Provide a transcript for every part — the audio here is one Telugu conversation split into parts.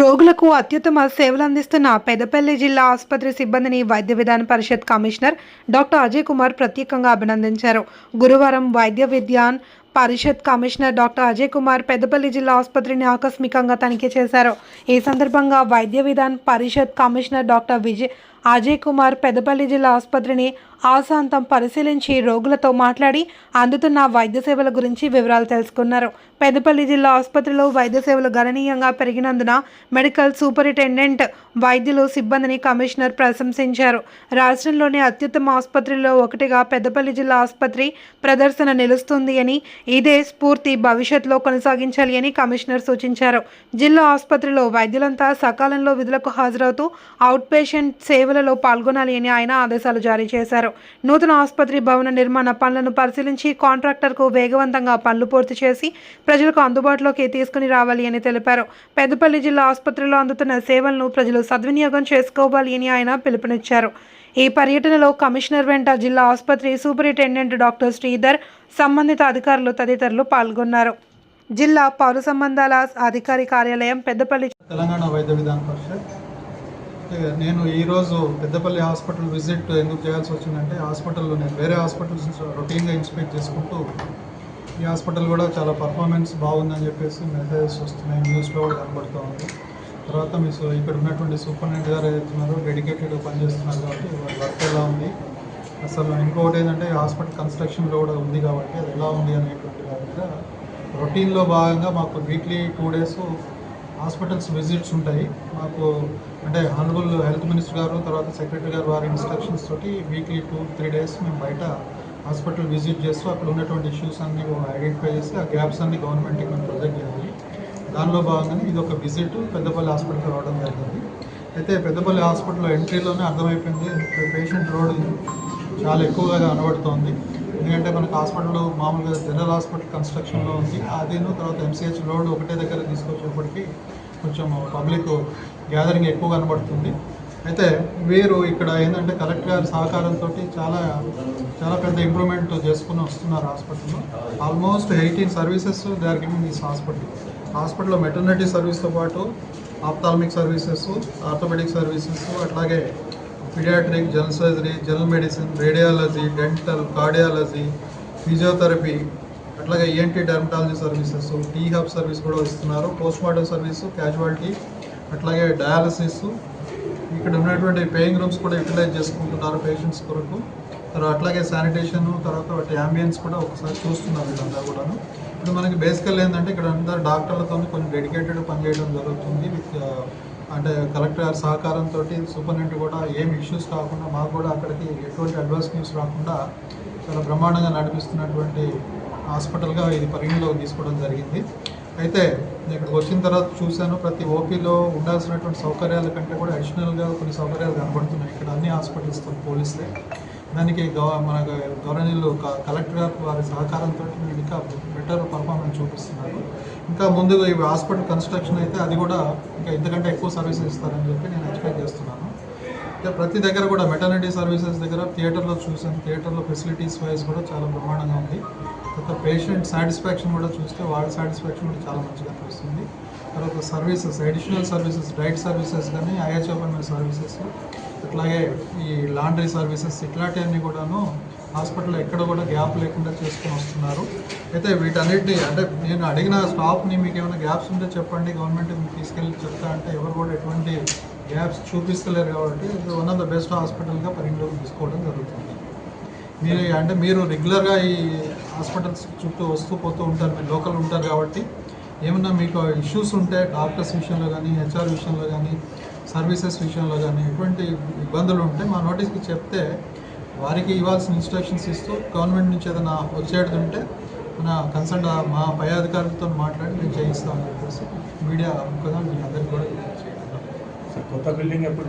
రోగులకు అత్యుత్తమ సేవలు అందిస్తున్న పెద్దపల్లి జిల్లా ఆసుపత్రి సిబ్బందిని వైద్య విధాన పరిషత్ కమిషనర్ డాక్టర్ అజయ్ కుమార్ ప్రత్యేకంగా అభినందించారు. గురువారం వైద్య విధాన పరిషత్ కమిషనర్ డాక్టర్ అజయ్ కుమార్ పెద్దపల్లి జిల్లా ఆసుపత్రిని ఆకస్మికంగా తనిఖీ చేశారు. ఈ సందర్భంగా వైద్య విధాన పరిషత్ కమిషనర్ డాక్టర్ అజయ్ కుమార్ పెద్దపల్లి జిల్లా ఆసుపత్రిని ఆశాంతం పరిశీలించి రోగులతో మాట్లాడి అందుతున్న వైద్య సేవల గురించి వివరాలు తెలుసుకున్నారు. పెద్దపల్లి జిల్లా ఆసుపత్రిలో వైద్య సేవలు గణనీయంగా పెరిగినందున మెడికల్ సూపరింటెండెంట్ వైద్యులు సిబ్బందిని కమిషనర్ ప్రశంసించారు. రాష్ట్రంలోని అత్యుత్తమ ఆసుపత్రిలో ఒకటిగా పెద్దపల్లి జిల్లా ఆసుపత్రి ప్రదర్శన నిలుస్తుంది అని, ఇదే స్ఫూర్తి భవిష్యత్తులో కొనసాగించాలి అని కమిషనర్ సూచించారు. జిల్లా ఆసుపత్రిలో వైద్యులంతా సకాలంలో విధులకు హాజరవుతూ అవుట్ పేషెంట్ సేవలలో పాల్గొనాలి అని ఆయన ఆదేశాలు జారీ చేశారు. నూతన ఆసుపత్రి భవన నిర్మాణ పనులను పరిశీలించి కాంట్రాక్టర్కు వేగవంతంగా పనులు పూర్తి చేసి ప్రజలకు అందుబాటులోకి తీసుకుని రావాలి అని తెలిపారు. పెద్దపల్లి జిల్లా ఆసుపత్రిలో అందుతున్న సేవలను ప్రజలు సద్వినియోగం చేసుకోవాలి అని ఆయన పిలుపునిచ్చారు. ఈ పర్యటనలో కమిషనర్ వెంట జిల్లా ఆసుపత్రి సూపరింటెండెంట్ డాక్టర్ శ్రీధర్, సంబంధిత అధికారులు తదితరులు పాల్గొన్నారు. జిల్లా పౌర సంబంధాల అధికారి కార్యాలయం, పెద్దపల్లి. తెలంగాణ వైద్య విధాన పరిషత్. నేను ఈరోజు పెద్దపల్లి హాస్పిటల్ విజిట్ ఎందుకు చేయాల్సి వచ్చిందంటే, హాస్పిటల్లో నేను వేరే హాస్పిటల్స్ రొటీన్గా ఇన్స్పెక్ట్ చేసుకుంటూ ఈ హాస్పిటల్ కూడా చాలా పర్ఫార్మెన్స్ బాగుందని చెప్పేసి మెసేజెస్ వస్తున్నాయి, న్యూస్లో కూడా కనబడుతూ ఉంది. తర్వాత మీ ఇక్కడ ఉన్నటువంటి సూపరింటెండెంట్ గారు ఏదైతున్నారో డెడికేటెడ్గా పనిచేస్తున్నారు కాబట్టి వాళ్ళ వర్క్ ఎలా ఉంది, అసలు ఇంకొకటి ఏంటంటే హాస్పిటల్ కన్స్ట్రక్షన్లో కూడా ఉంది కాబట్టి అది ఎలా ఉంది అనేటువంటి దాని మీద రొటీన్లో భాగంగా మాకు వీక్లీ 2 days హాస్పిటల్స్ విజిట్స్ ఉంటాయి. మాకు అంటే హానరబుల్ హెల్త్ మినిస్టర్ గారు, తర్వాత సెక్రటరీ గారు వారి ఇన్స్ట్రక్షన్స్ తోటి వీక్లీ 2-3 days మేము బయట హాస్పిటల్ విజిట్ చేస్తూ అక్కడ ఉన్నటువంటి ఇష్యూస్ అన్నీ ఐడెంటిఫై చేసి ఆ గ్యాప్స్ అన్ని గవర్నమెంట్కి మేము ప్రొజెక్ట్ చేయాలి. దానిలో భాగంగానే ఇది ఒక విజిట్ పెద్దపల్లి హాస్పిటల్కి రావడం జరిగింది. అయితే పెద్దపల్లి హాస్పిటల్లో ఎంట్రీలోనే అర్థమైపోయింది పేషెంట్ లోడ్ చాలా ఎక్కువగా కనబడుతోంది. ఎందుకంటే మనకు హాస్పిటల్ మామూలుగా జనరల్ హాస్పిటల్ కన్స్ట్రక్షన్లో ఉంది, అదేను తర్వాత ఎంసీహెచ్ లోడ్ ఒకటే దగ్గర తీసుకొచ్చేప్పటికీ కొంచెం పబ్లిక్ గ్యాదరింగ్ ఎక్కువ కనబడుతుంది. అయితే వీరు ఇక్కడ ఏంటంటే కలెక్టర్ గారి సహకారంతో చాలా చాలా పెద్ద ఇంప్రూవ్మెంట్ చేసుకుని వస్తున్నారు హాస్పిటల్లో. Almost 18 services they are giving this హాస్పిటల్లో మెటర్నిటీ సర్వీస్తో పాటు ఆప్థాల్మిక్ సర్వీసెస్, ఆర్థోపెడిక్ సర్వీసెస్, అట్లాగే pediatric, general surgery, general medicine, radiology, dental, cardiology, physiotherapy, అట్లాగే ENT dermatology services, T hub service కూడా ఇస్తున్నారు. పోస్ట్ మార్టం సర్వీసు, క్యాజువాలిటీ, అట్లాగే డయాలసిస్, ఇక్కడ ఉన్నటువంటి పేయింగ్ రూమ్స్ కూడా యూటిలైజ్ చేసుకుంటున్నారు పేషెంట్స్ కొరకు. తర్వాత అట్లాగే శానిటేషన్, తర్వాత వాటి అంబియన్స్ కూడా ఒకసారి చూస్తున్నారు వీళ్ళందరూ కూడాను. ఇప్పుడు మనకి బేసికల్ ఏంటంటే ఇక్కడ అందరు డాక్టర్లతో కొంచెం డెడికేటెడ్ పనిచేయడం జరుగుతుంది. అంటే కలెక్టర్ గారి సహకారంతో సూపరింటెండెంట్ కూడా ఏం ఇష్యూస్ కాకుండా మాకు కూడా అక్కడికి ఎటువంటి అడ్వర్స్ న్యూస్ రాకుండా చాలా బ్రహ్మాండంగా నడిపిస్తున్నటువంటి హాస్పిటల్గా ఇది పరిగణలోకి తీసుకోవడం జరిగింది. అయితే ఇక్కడికి వచ్చిన తర్వాత చూశాను, ప్రతి ఓపీలో ఉండాల్సినటువంటి సౌకర్యాల కంటే కూడా అడిషనల్గా కొన్ని సౌకర్యాలు కనబడుతున్నాయి ఇక్కడ అన్ని హాస్పిటల్స్తో పోలిస్తే. దానికి మన గవర్నీయులు కలెక్టర్ గారు వారి సహకారంతో ఇంకా బెటర్ పర్ఫార్మెన్స్ చూపిస్తున్నారు. ఇంకా ముందుగా ఈ హాస్పిటల్ కన్స్ట్రక్షన్ అయితే అది కూడా ఇంకా ఇంతకంటే ఎక్కువ సర్వీసెస్ ఇస్తారని చెప్పి నేను ఎక్స్పెక్ట్ చేస్తున్నాను. ఇంకా ప్రతి దగ్గర కూడా మెటర్నిటీ సర్వీసెస్ దగ్గర థియేటర్లో చూసాను, థియేటర్లో ఫెసిలిటీస్ వైజ్ కూడా చాలా బ్రహ్మాండంగా ఉంది. తర్వాత పేషెంట్ సాటిస్ఫాక్షన్ కూడా చూస్తే వాళ్ళ సాటిస్ఫాక్షన్ కూడా చాలా మంచిగా అనిపిస్తుంది. తర్వాత services, additional services, diet services కానీ, ఐహెచ్ఎఫ్ఎంఎస్ సర్వీసెస్, అట్లాగే ఈ లాండ్రీ సర్వీసెస్, ఇట్లాంటివన్నీ కూడాను హాస్పిటల్లో ఎక్కడ కూడా గ్యాప్ లేకుండా చేసుకొని వస్తున్నారు. అయితే వీటన్నిటిని అంటే నేను అడిగిన స్టాఫ్ని మీకు ఏమైనా గ్యాప్స్ ఉంటే చెప్పండి, గవర్నమెంట్ మీకు తీసుకెళ్ళి చెప్తా అంటే ఎవరు కూడా ఎటువంటి గ్యాప్స్ చూపిస్తలేరు. కాబట్టి ఇది వన్ ఆఫ్ ద బెస్ట్ హాస్పిటల్గా పరిగణలోకి తీసుకోవడం జరుగుతుంది. మీరు రెగ్యులర్గా ఈ హాస్పిటల్స్ చుట్టూ వస్తూ పోతూ ఉంటారు, మీరు లోకల్ ఉంటారు కాబట్టి ఏమన్నా మీకు ఇష్యూస్ ఉంటే డాక్టర్స్ విషయంలో కానీ, హెచ్ఆర్ విషయంలో కానీ, సర్వీసెస్ విషయంలో కానీ ఎటువంటి ఇబ్బందులు ఉంటే మా నోటీస్కి చెప్తే వారికి ఇవ్వాల్సిన ఇన్స్ట్రక్షన్స్ ఇస్తూ గవర్నమెంట్ నుంచి ఏదైనా వచ్చేది ఉంటే మన కన్సల్ట్ మా పై అధికారులతో మాట్లాడి మేము చేయిస్తామని చెప్పేసి మీడియా కదా మీ అందరికీ కూడా చేయడం. కొత్త బిల్డింగ్ ఎప్పుడు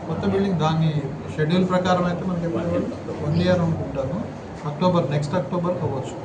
కొత్త బిల్డింగ్ దాని షెడ్యూల్ ప్రకారం అయితే మనకి 1 year అనుకుంటాను, నెక్స్ట్ అక్టోబర్ అవ్వచ్చు.